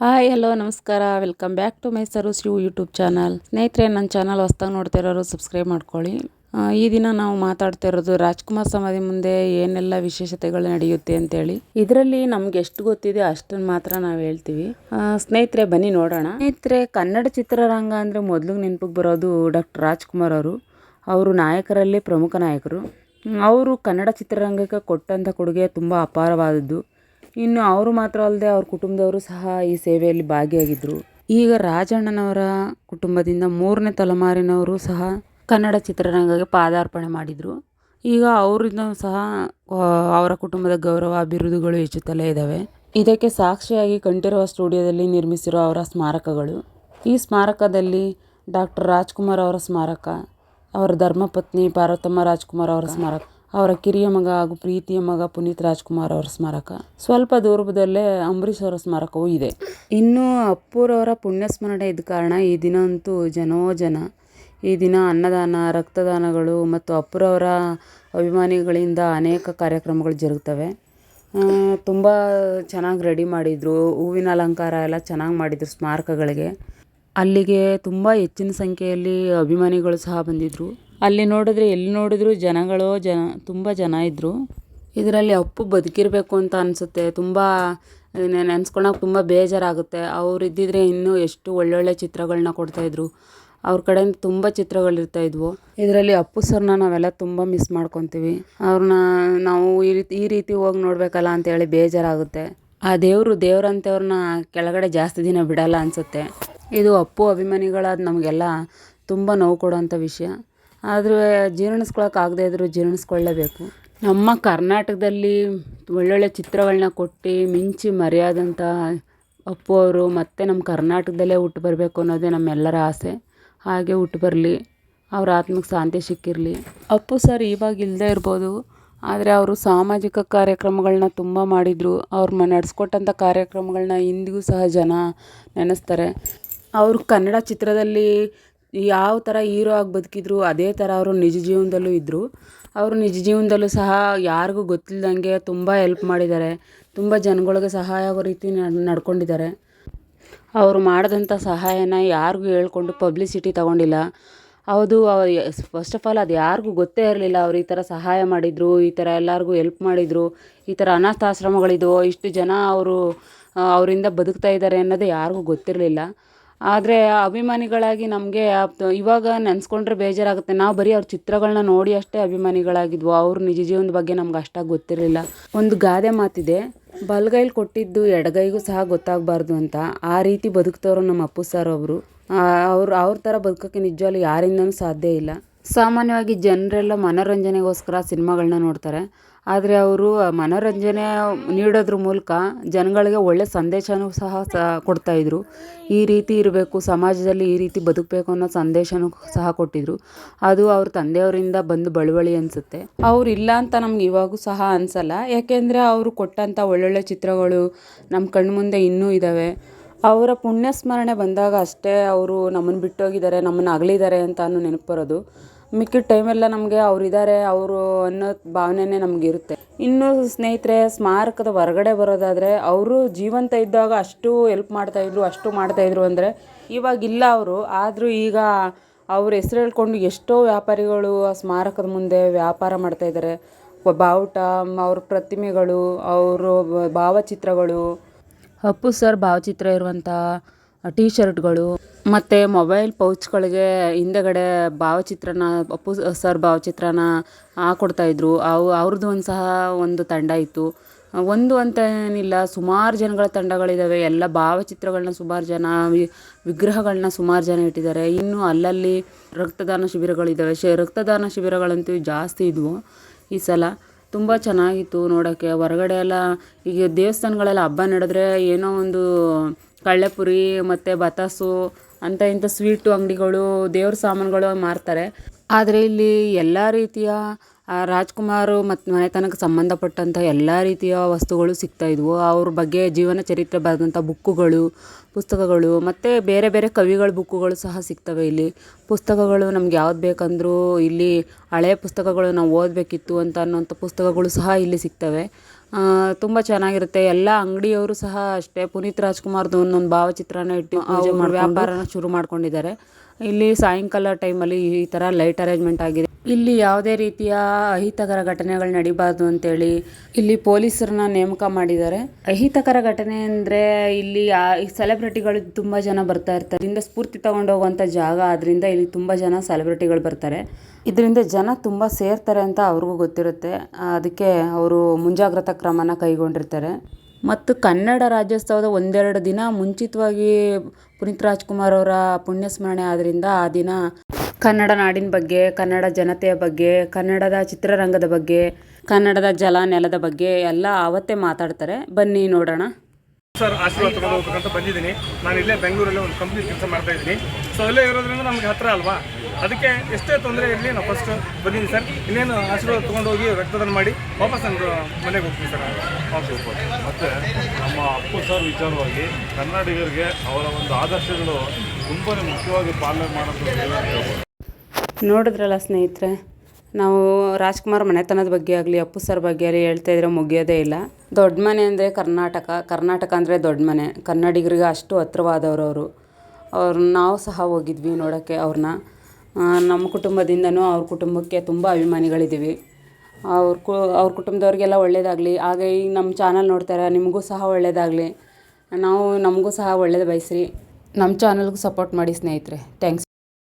Hi hello ನಮಸ್ಕಾರ welcome back to my Sarvashri YouTube channel. ಸ್ನೇಹಿತರೆ, ನನ್ನ ಚಾನಲ್ ಹೊಸ್ದಾಗಿ ನೋಡ್ತಾ ಇರೋರು ಸಬ್ಸ್ಕ್ರೈಬ್ ಮಾಡ್ಕೊಳ್ಳಿ. ಈ ದಿನ ನಾವು ಮಾತಾಡ್ತಾ ಇರೋದು ರಾಜ್ಕುಮಾರ್ ಸಮಾಧಿ ಮುಂದೆ ಏನೆಲ್ಲ ವಿಶೇಷತೆಗಳು ನಡೆಯುತ್ತೆ ಅಂತೇಳಿ. ಇದರಲ್ಲಿ ನಮ್ಗೆ ಎಷ್ಟು ಗೊತ್ತಿದೆ ಅಷ್ಟನ್ನು ಮಾತ್ರ ನಾವು ಹೇಳ್ತೀವಿ. ಸ್ನೇಹಿತರೆ, ಬನ್ನಿ ನೋಡೋಣ. ಸ್ನೇಹಿತರೆ, ಕನ್ನಡ ಚಿತ್ರರಂಗ ಅಂದರೆ ಮೊದಲು ನೆನಪಿಗೆ ಬರೋದು ಡಾಕ್ಟರ್ ರಾಜ್ಕುಮಾರ್ ಅವರು ನಾಯಕರಲ್ಲಿ ಪ್ರಮುಖ ನಾಯಕರು. ಅವರು ಕನ್ನಡ ಚಿತ್ರರಂಗಕ್ಕೆ ಕೊಟ್ಟಂಥ ಕೊಡುಗೆ ತುಂಬ ಅಪಾರವಾದದ್ದು. ಇನ್ನು ಅವರು ಮಾತ್ರ ಅಲ್ಲದೆ ಅವ್ರ ಕುಟುಂಬದವರು ಸಹ ಈ ಸೇವೆಯಲ್ಲಿ ಭಾಗಿಯಾಗಿದ್ದರು. ಈಗ ರಾಜಣ್ಣನವರ ಕುಟುಂಬದಿಂದ 3ನೇ ತಲೆಮಾರಿನವರು ಸಹ ಕನ್ನಡ ಚಿತ್ರರಂಗಕ್ಕೆ ಪಾದಾರ್ಪಣೆ ಮಾಡಿದರು. ಈಗ ಅವರಿಂದ ಸಹ ಅವರ ಕುಟುಂಬದ ಗೌರವ ಬಿರುದುಗಳು ಹೆಚ್ಚುತ್ತಲೇ ಇದ್ದಾವೆ. ಇದಕ್ಕೆ ಸಾಕ್ಷಿಯಾಗಿ ಕಂಠೀರವ ಸ್ಟುಡಿಯೋದಲ್ಲಿ ನಿರ್ಮಿಸಿರೋ ಅವರ ಸ್ಮಾರಕಗಳು. ಈ ಸ್ಮಾರಕದಲ್ಲಿ ಡಾಕ್ಟರ್ ರಾಜ್ಕುಮಾರ್ ಅವರ ಸ್ಮಾರಕ, ಅವರ ಧರ್ಮಪತ್ನಿ ಪಾರ್ವತಮ್ಮ ರಾಜ್ಕುಮಾರ್ ಅವರ ಸ್ಮಾರಕ, ಅವರ ಕಿರಿಯ ಮಗ ಹಾಗೂ ಪ್ರೀತಿಯ ಮಗ ಪುನೀತ್ ರಾಜ್ಕುಮಾರ್ ಅವರ ಸ್ಮಾರಕ, ಸ್ವಲ್ಪ ದೂರದಲ್ಲೇ ಅಂಬರೀಷ್ ಅವರ ಸ್ಮಾರಕವೂ ಇದೆ. ಇನ್ನು ಅಪ್ಪುರವರ ಪುಣ್ಯಸ್ಮರಣೆ ಇದ್ದ ಕಾರಣ ಈ ದಿನ ಅಂತೂ ಜನೋಜನ. ಈ ದಿನ ಅನ್ನದಾನ, ರಕ್ತದಾನಗಳು ಮತ್ತು ಅಪ್ಪುರವರ ಅಭಿಮಾನಿಗಳಿಂದ ಅನೇಕ ಕಾರ್ಯಕ್ರಮಗಳು ಜರುಗುತ್ತವೆ. ತುಂಬ ಚೆನ್ನಾಗಿ ರೆಡಿ ಮಾಡಿದರು, ಹೂವಿನ ಅಲಂಕಾರ ಎಲ್ಲ ಚೆನ್ನಾಗಿ ಮಾಡಿದರು ಸ್ಮಾರಕಗಳಿಗೆ. ಅಲ್ಲಿಗೆ ತುಂಬ ಹೆಚ್ಚಿನ ಸಂಖ್ಯೆಯಲ್ಲಿ ಅಭಿಮಾನಿಗಳು ಸಹ ಬಂದಿದ್ದರು. ಅಲ್ಲಿ ನೋಡಿದ್ರೆ ಎಲ್ಲಿ ನೋಡಿದ್ರು ತುಂಬ ಜನ ಇದ್ದರು. ಇದರಲ್ಲಿ ಅಪ್ಪು ಬದುಕಿರಬೇಕು ಅಂತ ಅನಿಸುತ್ತೆ. ತುಂಬ ನೆನೆಸ್ಕೊಳಕ್ಕೆ ತುಂಬ ಬೇಜಾರಾಗುತ್ತೆ. ಅವ್ರು ಇದ್ದಿದ್ರೆ ಇನ್ನೂ ಎಷ್ಟು ಒಳ್ಳೊಳ್ಳೆ ಚಿತ್ರಗಳನ್ನ ಕೊಡ್ತಾಯಿದ್ರು. ಅವ್ರ ಕಡೆಯಿಂದ ತುಂಬ ಚಿತ್ರಗಳಿರ್ತಾಯಿದ್ವು. ಇದರಲ್ಲಿ ಅಪ್ಪು ಸರ್ನ ನಾವೆಲ್ಲ ತುಂಬ ಮಿಸ್ ಮಾಡ್ಕೊತೀವಿ. ಅವ್ರನ್ನ ನಾವು ಈ ರೀತಿ ಹೋಗಿ ನೋಡಬೇಕಲ್ಲ ಅಂತೇಳಿ ಬೇಜಾರಾಗುತ್ತೆ. ಆ ದೇವ್ರಂಥವ್ರನ್ನ ಕೆಳಗಡೆ ಜಾಸ್ತಿ ದಿನ ಬಿಡಲ್ಲ ಅನಿಸುತ್ತೆ. ಇದು ಅಪ್ಪು ಅಭಿಮಾನಿಗಳಾದ ನಮಗೆಲ್ಲ ತುಂಬ ನೋವು ಕೊಡೋಂಥ ವಿಷಯ. ಆದರೆ ಜೀರ್ಣಿಸ್ಕೊಳಕ್ಕಾಗದೇ ಇದ್ದರೂ ಜೀರ್ಣಿಸ್ಕೊಳ್ಳೇಬೇಕು. ನಮ್ಮ ಕರ್ನಾಟಕದಲ್ಲಿ ಒಳ್ಳೊಳ್ಳೆ ಚಿತ್ರಗಳನ್ನ ಕೊಟ್ಟು ಮಿಂಚಿ ಮರೆಯಾದಂಥ ಅಪ್ಪು ಅವರು ಮತ್ತೆ ನಮ್ಮ ಕರ್ನಾಟಕದಲ್ಲೇ ಹುಟ್ಟು ಬರಬೇಕು ಅನ್ನೋದೇ ನಮ್ಮೆಲ್ಲರ ಆಸೆ. ಹಾಗೆ ಹುಟ್ಟು ಬರಲಿ, ಅವ್ರ ಆತ್ಮಕ್ಕೆ ಶಾಂತಿ ಸಿಕ್ಕಿರಲಿ. ಅಪ್ಪು ಸರ್ ಇವಾಗ ಇಲ್ಲದೇ ಇರ್ಬೋದು, ಆದರೆ ಅವರು ಸಾಮಾಜಿಕ ಕಾರ್ಯಕ್ರಮಗಳನ್ನ ತುಂಬ ಮಾಡಿದರು. ಅವ್ರು ನಡೆಸ್ಕೊಟ್ಟಂಥ ಕಾರ್ಯಕ್ರಮಗಳನ್ನ ಇಂದಿಗೂ ಸಹ ಜನ ನೆನೆಸ್ತಾರೆ. ಅವರು ಕನ್ನಡ ಚಿತ್ರದಲ್ಲಿ ಯಾವ ಥರ ಹೀರೋ ಆಗಿ ಬದುಕಿದ್ರು ಅದೇ ಥರ ಅವರು ನಿಜ ಜೀವನದಲ್ಲೂ ಇದ್ದರು. ಅವರು ನಿಜ ಜೀವನದಲ್ಲೂ ಸಹ ಯಾರಿಗೂ ಗೊತ್ತಿಲ್ಲದಂಗೆ ತುಂಬ ಹೆಲ್ಪ್ ಮಾಡಿದ್ದಾರೆ. ತುಂಬ ಜನಗಳಿಗೆ ಸಹಾಯ ಆಗೋ ರೀತಿ ನಡ್ಕೊಂಡಿದ್ದಾರೆ. ಅವರು ಮಾಡಿದಂಥ ಸಹಾಯನ ಯಾರಿಗೂ ಹೇಳ್ಕೊಂಡು ಪಬ್ಲಿಸಿಟಿ ತಗೊಂಡಿಲ್ಲ. ಹೌದು, ಫಸ್ಟ್ ಆಫ್ ಆಲ್ ಅದು ಯಾರಿಗೂ ಗೊತ್ತೇ ಇರಲಿಲ್ಲ. ಅವ್ರು ಈ ಥರ ಸಹಾಯ ಮಾಡಿದರು, ಈ ಥರ ಎಲ್ಲರಿಗೂ ಹೆಲ್ಪ್ ಮಾಡಿದರು, ಈ ಥರ ಅನಾಥಾಶ್ರಮಗಳಿದ್ವು, ಇಷ್ಟು ಜನ ಅವರಿಂದ ಬದುಕ್ತಾ ಇದ್ದಾರೆ ಅನ್ನೋದು ಯಾರಿಗೂ ಗೊತ್ತಿರಲಿಲ್ಲ. ಆದರೆ ಅಭಿಮಾನಿಗಳಾಗಿ ನಮಗೆ ಇವಾಗ ನೆನೆಸ್ಕೊಂಡ್ರೆ ಬೇಜಾರಾಗುತ್ತೆ. ನಾವು ಬರೀ ಅವ್ರ ಚಿತ್ರಗಳನ್ನ ನೋಡಿ ಅಷ್ಟೇ ಅಭಿಮಾನಿಗಳಾಗಿದ್ವು. ಅವ್ರ ನಿಜ ಜೀವನದ ಬಗ್ಗೆ ನಮ್ಗೆ ಅಷ್ಟಾಗಿ ಗೊತ್ತಿರಲಿಲ್ಲ. ಒಂದು ಗಾದೆ ಮಾತಿದೆ, ಬಲಗೈಲಿ ಕೊಟ್ಟಿದ್ದು ಎಡಗೈಗೂ ಸಹ ಗೊತ್ತಾಗಬಾರ್ದು ಅಂತ. ಆ ರೀತಿ ಬದುಕ್ತವ್ರು ನಮ್ಮ ಅಪ್ಪು ಸರ್ ಅವರು. ಅವ್ರ ಥರ ಬದುಕೋಕ್ಕೆ ನಿಜವಾಗ್ಲೂ ಯಾರಿಂದನೂ ಸಾಧ್ಯ ಇಲ್ಲ. ಸಾಮಾನ್ಯವಾಗಿ ಜನರೆಲ್ಲ ಮನೋರಂಜನೆಗೋಸ್ಕರ ಸಿನಿಮಾಗಳನ್ನ ನೋಡ್ತಾರೆ. ಆದರೆ ಅವರು ಮನೋರಂಜನೆ ನೀಡೋದ್ರ ಮೂಲಕ ಜನಗಳಿಗೆ ಒಳ್ಳೆ ಸಂದೇಶನೂ ಸಹ ಕೊಡ್ತಾಯಿದ್ರು. ಈ ರೀತಿ ಇರಬೇಕು, ಸಮಾಜದಲ್ಲಿ ಈ ರೀತಿ ಬದುಕಬೇಕು ಅನ್ನೋ ಸಂದೇಶನೂ ಸಹ ಕೊಟ್ಟಿದ್ರು. ಅದು ಅವ್ರ ತಂದೆಯವರಿಂದ ಬಂದು ಬಳುವಳಿ ಅನಿಸುತ್ತೆ. ಅವ್ರು ಇಲ್ಲ ಅಂತ ನಮ್ಗೆ ಇವಾಗೂ ಸಹ ಅನಿಸಲ್ಲ. ಯಾಕೆಂದರೆ ಅವರು ಕೊಟ್ಟಂಥ ಒಳ್ಳೊಳ್ಳೆ ಚಿತ್ರಗಳು ನಮ್ಮ ಕಣ್ಮುಂದೆ ಇನ್ನೂ ಇದ್ದಾವೆ. ಅವರ ಪುಣ್ಯಸ್ಮರಣೆ ಬಂದಾಗ ಅಷ್ಟೇ ಅವರು ನಮ್ಮನ್ನು ಬಿಟ್ಟೋಗಿದ್ದಾರೆ, ನಮ್ಮನ್ನು ಅಗಲಿದ್ದಾರೆ ಅಂತ ನೆನಪು ಬರೋದು. ಮಿಕ್ಕಿದ ಟೈಮೆಲ್ಲ ನಮಗೆ ಅವರಿದ್ದಾರೆ ಅನ್ನೋ ಭಾವನೆನೇ ನಮಗಿರುತ್ತೆ. ಇನ್ನು ಸ್ನೇಹಿತರೆ, ಸ್ಮಾರಕದ ಹೊರಗಡೆ ಬರೋದಾದರೆ ಅವರು ಜೀವಂತ ಇದ್ದಾಗ ಅಷ್ಟು ಹೆಲ್ಪ್ ಮಾಡ್ತಾಯಿದ್ರು, ಅಷ್ಟು ಮಾಡ್ತಾಯಿದ್ರು ಅಂದರೆ ಇವಾಗಿಲ್ಲ ಅವರು. ಆದರೂ ಈಗ ಅವ್ರ ಹೆಸ್ರು ಹೇಳ್ಕೊಂಡು ಎಷ್ಟೋ ವ್ಯಾಪಾರಿಗಳು ಆ ಸ್ಮಾರಕದ ಮುಂದೆ ವ್ಯಾಪಾರ ಮಾಡ್ತಾಯಿದ್ದಾರೆ. ಬಾವುಟ, ಅವ್ರ ಪ್ರತಿಮೆಗಳು, ಅವರು ಭಾವಚಿತ್ರಗಳು, ಅಪ್ಪು ಸರ್ ಭಾವಚಿತ್ರ ಇರುವಂಥ ಟೀ ಶರ್ಟ್ಗಳು ಮತ್ತು ಮೊಬೈಲ್ ಪೌಚ್ಗಳಿಗೆ ಹಿಂದೆಗಡೆ ಭಾವಚಿತ್ರನ, ಅಪ್ಪು ಸರ್ ಭಾವಚಿತ್ರನ ಹಾಕ್ಕೊಡ್ತಾಯಿದ್ರು. ಅವ್ರದ್ದು ಒಂದು ತಂಡ ಇತ್ತು. ಒಂದು ಅಂತ ಏನಿಲ್ಲ, ಸುಮಾರು ಜನಗಳ ತಂಡಗಳಿದ್ದಾವೆ. ಎಲ್ಲ ಭಾವಚಿತ್ರಗಳನ್ನ ಸುಮಾರು ಜನ, ವಿಗ್ರಹಗಳನ್ನ ಸುಮಾರು ಜನ ಇಟ್ಟಿದ್ದಾರೆ. ಇನ್ನು ಅಲ್ಲಲ್ಲಿ ರಕ್ತದಾನ ಶಿಬಿರಗಳಿದ್ದಾವೆ. ರಕ್ತದಾನ ಶಿಬಿರಗಳಂತೂ ಜಾಸ್ತಿ ಇದ್ವು ಈ ಸಲ. ತುಂಬ ಚೆನ್ನಾಗಿತ್ತು ನೋಡೋಕ್ಕೆ. ಹೊರಗಡೆ ಎಲ್ಲ ಈಗ ದೇವಸ್ಥಾನಗಳೆಲ್ಲ ಹಬ್ಬ ನಡೆದ್ರೆ ಏನೋ ಒಂದು ಕಳ್ಳೆಪುರಿ ಮತ್ತು ಬತಾಸು ಅಂತ ಇಂಥ ಸ್ವೀಟು ಅಂಗಡಿಗಳು, ದೇವ್ರ ಸಾಮಾನುಗಳು ಮಾರ್ತಾರೆ. ಆದರೆ ಇಲ್ಲಿ ಎಲ್ಲ ರೀತಿಯ ರಾಜ್ಕುಮಾರ್ ಮತ್ತು ಮನೆತನಕ್ಕೆ ಸಂಬಂಧಪಟ್ಟಂಥ ಎಲ್ಲ ರೀತಿಯ ವಸ್ತುಗಳು ಸಿಗ್ತಾಯಿದ್ವು. ಅವ್ರ ಬಗ್ಗೆ ಜೀವನ ಚರಿತ್ರೆ ಬರೆದಂಥ ಬುಕ್ಕುಗಳು, ಪುಸ್ತಕಗಳು ಮತ್ತು ಬೇರೆ ಬೇರೆ ಕವಿಗಳ ಬುಕ್ಕುಗಳು ಸಹ ಸಿಗ್ತವೆ ಇಲ್ಲಿ. ಪುಸ್ತಕಗಳು ನಮ್ಗೆ ಯಾವ್ದು ಬೇಕಂದ್ರೂ ಇಲ್ಲಿ, ಹಳೆಯ ಪುಸ್ತಕಗಳು ನಾವು ಓದಬೇಕಿತ್ತು ಅಂತ ಅನ್ನೋಂಥ ಪುಸ್ತಕಗಳು ಸಹ ಇಲ್ಲಿ ಸಿಗ್ತವೆ. ತುಂಬ ಚೆನ್ನಾಗಿರುತ್ತೆ. ಎಲ್ಲ ಅಂಗಡಿಯವರು ಸಹ ಅಷ್ಟೇ ಪುನೀತ್ ರಾಜ್ಕುಮಾರ್ದು ಒಂದೊಂದು ಭಾವಚಿತ್ರನ ಇಟ್ಟು ಪೂಜೆ ಮಾಡಿ ವ್ಯಾಪಾರನ ಶುರು ಮಾಡ್ಕೊಂಡಿದ್ದಾರೆ. ಇಲ್ಲಿ ಸಾಯಂಕಾಲ ಟೈಮಲ್ಲಿ ಈ ಥರ ಲೈಟ್ ಅರೇಂಜ್ಮೆಂಟ್ ಆಗಿದೆ. ಇಲ್ಲಿ ಯಾವುದೇ ರೀತಿಯ ಅಹಿತಕರ ಘಟನೆಗಳು ನಡಿಬಾರ್ದು ಅಂತೇಳಿ ಇಲ್ಲಿ ಪೊಲೀಸರನ್ನ ನೇಮಕ ಮಾಡಿದ್ದಾರೆ. ಅಹಿತಕರ ಘಟನೆ ಅಂದರೆ ಇಲ್ಲಿ ಸೆಲೆಬ್ರಿಟಿಗಳು ತುಂಬ ಜನ ಬರ್ತಾ ಇರ್ತಾರೆ. ಇದರಿಂದ ಸ್ಫೂರ್ತಿ ತಗೊಂಡು ಹೋಗುವಂಥ ಜಾಗ ಆದ್ರಿಂದ ಇಲ್ಲಿ ತುಂಬ ಜನ ಸೆಲೆಬ್ರಿಟಿಗಳು ಬರ್ತಾರೆ. ಇದರಿಂದ ಜನ ತುಂಬ ಸೇರ್ತಾರೆ ಅಂತ ಅವ್ರಿಗೂ ಗೊತ್ತಿರುತ್ತೆ. ಅದಕ್ಕೆ ಅವರು ಮುಂಜಾಗ್ರತಾ ಕ್ರಮನ ಕೈಗೊಂಡಿರ್ತಾರೆ. ಮತ್ತು ಕನ್ನಡ ರಾಜ್ಯೋತ್ಸವದ ಒಂದೆರಡು ದಿನ ಮುಂಚಿತವಾಗಿ ಪುನೀತ್ ರಾಜ್ಕುಮಾರ್ ಅವರ ಪುಣ್ಯಸ್ಮರಣೆ ಆದ್ದರಿಂದ ಆ ದಿನ ಕನ್ನಡ ನಾಡಿನ ಬಗ್ಗೆ, ಕನ್ನಡ ಜನತೆಯ ಬಗ್ಗೆ, ಕನ್ನಡದ ಚಿತ್ರರಂಗದ ಬಗ್ಗೆ, ಕನ್ನಡದ ಜಲ ನೆಲದ ಬಗ್ಗೆ ಎಲ್ಲ ಆವತ್ತೇ ಮಾತಾಡ್ತಾರೆ. ಬನ್ನಿ ನೋಡೋಣ. ಸರ್, ಆಶೀರ್ವಾದ ತಗೊಂಡು ಹೋಗ್ಬೇಕಂತ ಬಂದಿದ್ದೀನಿ. ನಾನು ಇಲ್ಲೇ ಬೆಂಗಳೂರಲ್ಲಿ ಒಂದು ಕಂಪ್ನಿ ಕೆಲಸ ಮಾಡ್ತಾ ಇದ್ದೀನಿ. ಸೊ ಇಲ್ಲೇ ಇರೋದ್ರಿಂದ ನಮಗೆ ಹತ್ತಿರ ಅಲ್ವಾ, ಅದಕ್ಕೆ ಎಷ್ಟೇ ತೊಂದರೆ ಇರಲಿ ನಾವು ಫಸ್ಟ್ ಬಂದಿದ್ದೀನಿ ಸರ್. ಇನ್ನೇನು ಆಶೀರ್ವಾದ ತೊಗೊಂಡು ಹೋಗಿ ರಕ್ತದಾನ ಮಾಡಿ ವಾಪಸ್ ನಾನು ಮನೆಗೆ ಹೋಗ್ತೀನಿ ಸರ್. ಓಕೆ, ಮತ್ತು ನಮ್ಮ ಅಪ್ಪು ಸರ್ ವಿಚಾರವಾಗಿ ಕನ್ನಡಿಗರಿಗೆ ಅವರ ಒಂದು ಆದರ್ಶಗಳು ತುಂಬಾ ಮುಖ್ಯವಾಗಿ ಪಾಲನೆ ಮಾಡೋದು. ನೋಡಿದ್ರಲ್ಲ ಸ್ನೇಹಿತರೆ, ನಾವು ರಾಜ್ಕುಮಾರ್ ಮನೆತನದ ಬಗ್ಗೆ ಆಗಲಿ ಅಪ್ಪು ಸರ್ ಬಗ್ಗೆ ಆಗಲಿ ಹೇಳ್ತಾ ಇದ್ರೆ ಮುಗಿಯೋದೇ ಇಲ್ಲ. ದೊಡ್ಡ ಮನೆ ಅಂದರೆ ಕರ್ನಾಟಕ ಅಂದರೆ ದೊಡ್ಡ ಮನೆ. ಕನ್ನಡಿಗರಿಗೆ ಅಷ್ಟು ಹತ್ರವಾದವರು ಅವರು. ನಾವು ಸಹ ಹೋಗಿದ್ವಿ ನೋಡೋಕ್ಕೆ ಅವ್ರನ್ನ. ನಮ್ಮ ಕುಟುಂಬದಿಂದನೂ ಅವ್ರ ಕುಟುಂಬಕ್ಕೆ ತುಂಬ ಅಭಿಮಾನಿಗಳಿದ್ದೀವಿ. ಅವ್ರ ಕುಟುಂಬದವ್ರಿಗೆಲ್ಲ ಒಳ್ಳೆಯದಾಗಲಿ. ಹಾಗೆ ಈಗ ನಮ್ಮ ಚಾನಲ್ ನೋಡ್ತಾರೆ, ನಿಮಗೂ ಸಹ ಒಳ್ಳೆಯದಾಗಲಿ. ನಮಗೂ ಸಹ ಒಳ್ಳೇದು ಬಯಸ್ರಿ. ನಮ್ಮ ಚಾನಲ್ಗೂ ಸಪೋರ್ಟ್ ಮಾಡಿ ಸ್ನೇಹಿತರೆ. ಥ್ಯಾಂಕ್ಸ್.